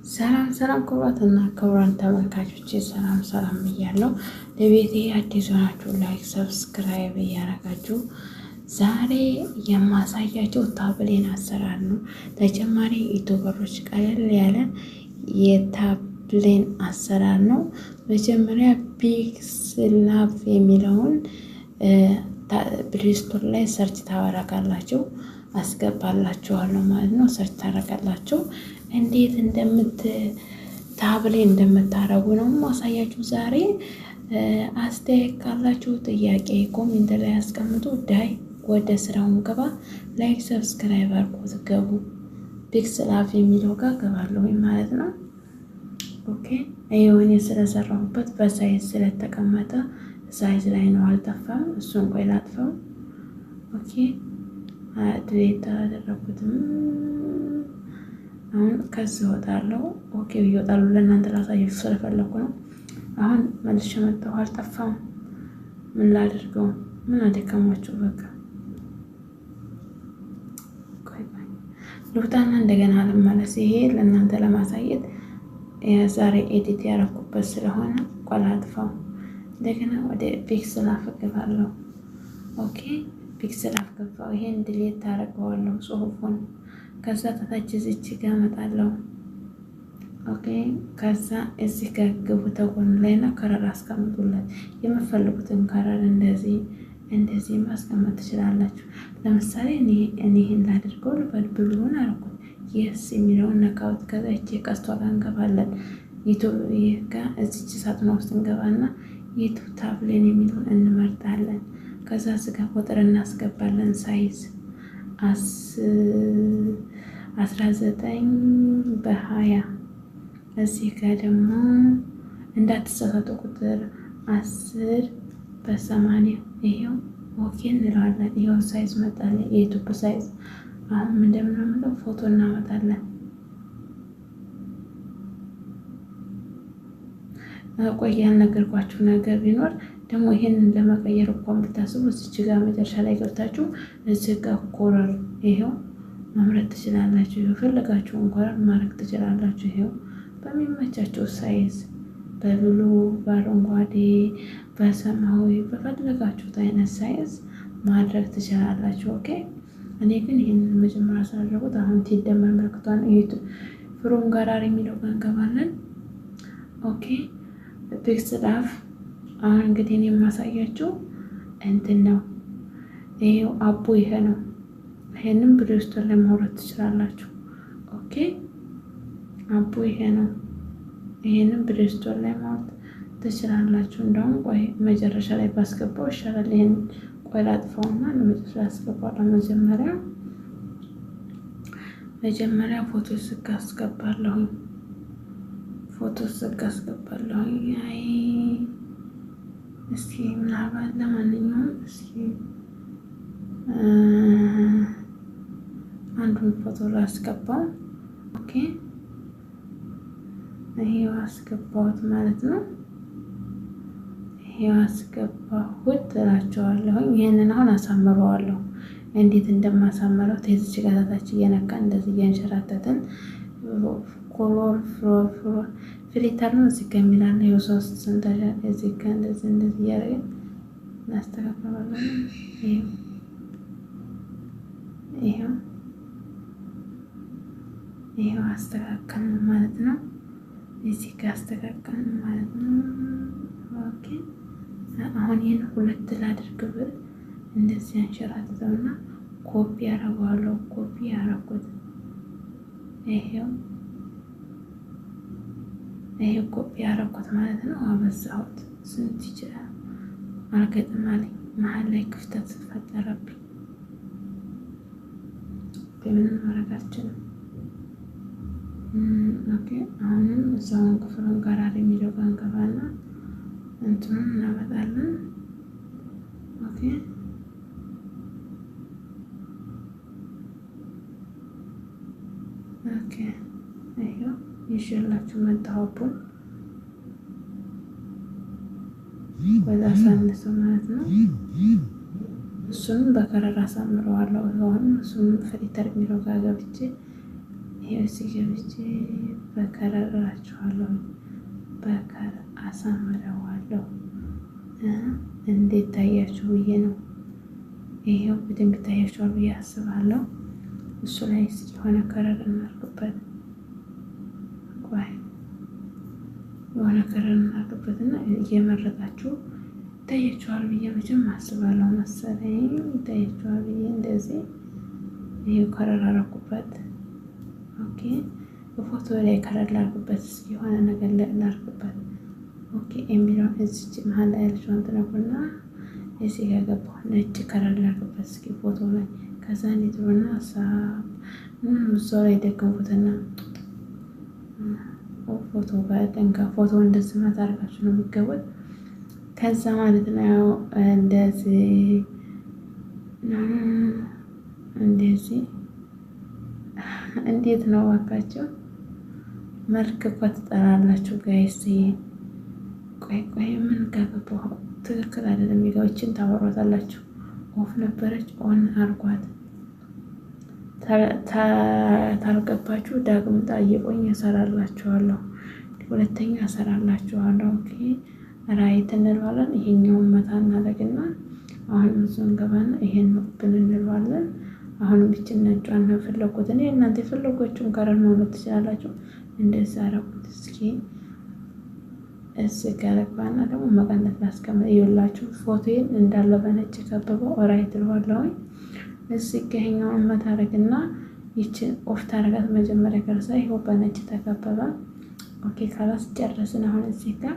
ሰላም ሰላም ክቡራትና ክቡራን ተመልካቾች ሰላም ብያለሁ። ለቤቴ አዲስ ሆናችሁ ላይክ ሰብስክራይብ እያደረጋችሁ ዛሬ የማሳያችሁ ታብሌን አሰራር ነው። ተጨማሪ ዩቲዩበሮች ቀለል ያለ የታብሌን አሰራር ነው። መጀመሪያ ፒክስላብ የሚለውን ፕሌይስቶር ላይ ሰርች ታደርጋላችሁ። አስገባላችኋለሁ ማለት ነው። ሰርች ታደርጋላችሁ። እንዴት ታብሌን እንደምታረጉ ነው ማሳያችሁ ዛሬ። አስተያየት ካላችሁ ጥያቄ ኮሜንት ላይ አስቀምጡ። ዳይ ወደ ስራውን ገባ። ላይክ ሰብስክራይብ አድርጉት። ገቡ ፒክስላብ የሚለው ጋር ገባለሁ ማለት ነው። ኦኬ አይሆን ስለሰራሁበት በሳይዝ ስለተቀመጠ ሳይዝ ላይ ነው፣ አልጠፋም። እሱን ቆይ ላጥፈው። ኦኬ ድሌት አደረኩትም። አሁን ከዚህ እወጣለሁ። ኦኬ ይወጣሉ። ለእናንተ ላሳያችሁ ስለፈለኩ ነው። አሁን መልሼ መጣሁ። አልጠፋም። ምን ላድርገው? ምን አደከማችሁ? በቃ ቆይ ልውጣና እንደገና ልመለስ። ይሄ ለእናንተ ለማሳየት ዛሬ ኤዲት ያደረኩበት ስለሆነ ቆይ ላጥፋው። እንደገና ወደ ፒክስላብ እገባለሁ። ኦኬ ፒክስላብ ገባሁ። ይሄን ድሌት ታደርገዋለሁ ጽሁፉን። ከዛ ከታች እዚች ጋር እመጣለሁ። ኦኬ ከዛ እዚህ ጋር ግቡ። ተጎን ላይ ነው ከረር አስቀምጡለት። የምትፈልጉትን ከረር እንደዚህ ማስቀመጥ ትችላላችሁ። ለምሳሌ እኔ ይሄን ላድርገው ልበል። ብሉን አልኩት። የስ የሚለውን ነካውት። ከዛ እቺ ቀስቷ ጋር እንገባለን። ዩቲዩብ ጋር እዚች ሳጥኗ ውስጥ እንገባና ዩቲዩብ ታብሌን የሚለውን እንመርጣለን። ከዛ እዚህ ጋር ቁጥር እናስገባለን። ሳይዝ 19 በ20። እዚህ ጋር ደግሞ እንዳትሳሳቱ ቁጥር 10 በ80። ይሄው ኦኬ እንለዋለን። ይሄው ሳይዝ መጣለን፣ የዩቲዩብ ሳይዝ። አሁን እንደምናመጣው ፎቶ እናመጣለን። ቆይ ያልነገርኳችሁ ነገር ቢኖር ደግሞ ይሄንን ለመቀየር እንኳን ብታስቡ እዚች ጋር መጨረሻ ላይ ገብታችሁ እዚህ ጋር ኮለር ይሄው መምረጥ ትችላላችሁ። የፈለጋችሁን ኮለር ማድረግ ትችላላችሁ። ይሄው በሚመቻችሁ ሳይዝ በብሉ፣ በአረንጓዴ፣ በሰማያዊ በፈለጋችሁት አይነት ሳይዝ ማድረግ ትችላላችሁ። ኦኬ እኔ ግን ይሄንን መጀመሪያ ሳደረጉት አሁን ትደመር ምልክቷን ፍሮም ጋራሪ የሚለው ጋር እንገባለን። ኦኬ ፒክስላብ አሁን እንግዲህ እኔ የማሳያችሁ እንትን ነው። ይሄው አቡ ይሄ ነው። ይሄንን ፕሌይስቶር ላይ ማውረድ ትችላላችሁ። ኦኬ አቡ ይሄ ነው። ይሄንን ፕሌይስቶር ላይ ማውረድ ትችላላችሁ። እንደውም ቆይ መጨረሻ ላይ ባስገባው ይሻላል። ይሄን ቆይ ላጥፋውና ለመጨረሻ አስገባለሁ። መጀመሪያ ፎቶ ስጋ አስገባለሁ። አይ እስኪ ምናልባት ለማንኛውም እስኪ አንዱን ፎቶ ላስገባው። ኦኬ ይሄው አስገባሁት ማለት ነው። ይሄው አስገባሁት እላቸዋለሁ። ይሄንን አሁን አሳምረዋለሁ። እንዴት እንደማሳምረው ተይዝች ጋታች እየነካ እንደዚህ እያንሸራተትን ኮሎር ፊልተር ነው እዚህ ጋር የሚላል የሶስት ስንተኛ እዚህ ጋር እንደዚህ ያደርጋል። እናስተካክላለን። ይሄው አስተካከልን ማለት ነው። እዚህ ጋር አስተካከልን ማለት ነው። ኦኬ አሁን ይሄን ሁለት ላድርግ ብል እንደዚህ አንሸራተተውና ኮፒ አደርገዋለሁ። ኮፒ አደረኩት። ይሄው ኮፒ አደረኩት ማለት ነው። አበዛሁት። ስንት ይችላል አልገጥም አለኝ። መሀል ላይ ክፍተት ፈጠረብኝ። ምንም ማድረግ አልችልም። ኦኬ አሁንም እዛውን ክፍሉን ጋራሪ የሚለው ጋር እንገባና እንትኑን እናመጣለን። ኦኬ ይሄው ይዤላችሁ መጣሁብን። ወደ አሳንሰው ማለት ነው። እሱንም በከረር አሳምረዋለሁ። አሁን እሱንም ፊልተር የሚለው ጋር ገብቼ ይሄው እዚህ ገብቼ በከለር እላችኋለሁ። በከለር አሳምረዋለሁ። እንዴት ታያችሁ ብዬ ነው። ይሄው በደንብ ታያችኋል ብዬ አስባለሁ። እሱ ላይ እስኪ የሆነ ከለር እናድርግበት። የሆነ ከለር እናድርግበትና እየመረጣችሁ ይታያችኋል ብዬ መቼም አስባለሁ መሰለኝ። ይታያችኋል ብዬ እንደዚህ ይሄው ከለር አደረኩበት። ኦኬ በፎቶ ላይ ከለር ላድርግበት። እስኪ የሆነ ነገር ላድርግበት። ኦኬ የሚለውን እዚች መሀል ላይ ያለችውን ትነኩና እዚህ ጋር ገባሁ። ነጭ ከለር ላድርግበት እስኪ ፎቶ ላይ። ከዛ ኔትሮና ሀሳብ እዛው ላይ ደገምኩትና ፎቶ ጋር ደንጋ ፎቶ እንደዚህ ማታ አድርጋችሁ ነው የሚገቡት። ከዛ ማለት ነው እንደዚህ እንዴት ነው እባካችሁ? መልክ እኮ ትጠራላችሁ ጋይስ። ቆይ ምን ገባሁ? ትክክል አይደለም። የሚገባችን ታወሯታላችሁ። ኦፍ ነበረች ኦን አርጓት። ታልገባችሁ ዳግም ጠይቁኝ እሰራላችኋለሁ። ሁለተኛ እሰራላችኋለሁ። ኦኬ ራይት እንለዋለን። ይሄኛውን መታ እናደርግና አሁን እሱን ገባና ይሄን ኦፕን እንለዋለን። አሁን ብቻ ነጯን ነው የፈለኩት እኔ። እናንተ የፈለጓችሁን ከለር ማውጣት ትችላላችሁ። እንደዛ አረኩት። እስኪ እዚህ ጋር ገባና ደግሞ መቀነት ላስቀምጥ። ይኸውላችሁ ፎቶዬን እንዳለ በነጭ ከበበው ራይት እለዋለሁ። እዚህ ጋር ይሄኛውን መታ አደርግና ይችን ኦፍ ታደርጋት መጀመሪያ ከርሳ ይኸው በነጭ ተከበበ። ኦኬ ካላስ ጨረስን። አሁን እዚህ ጋር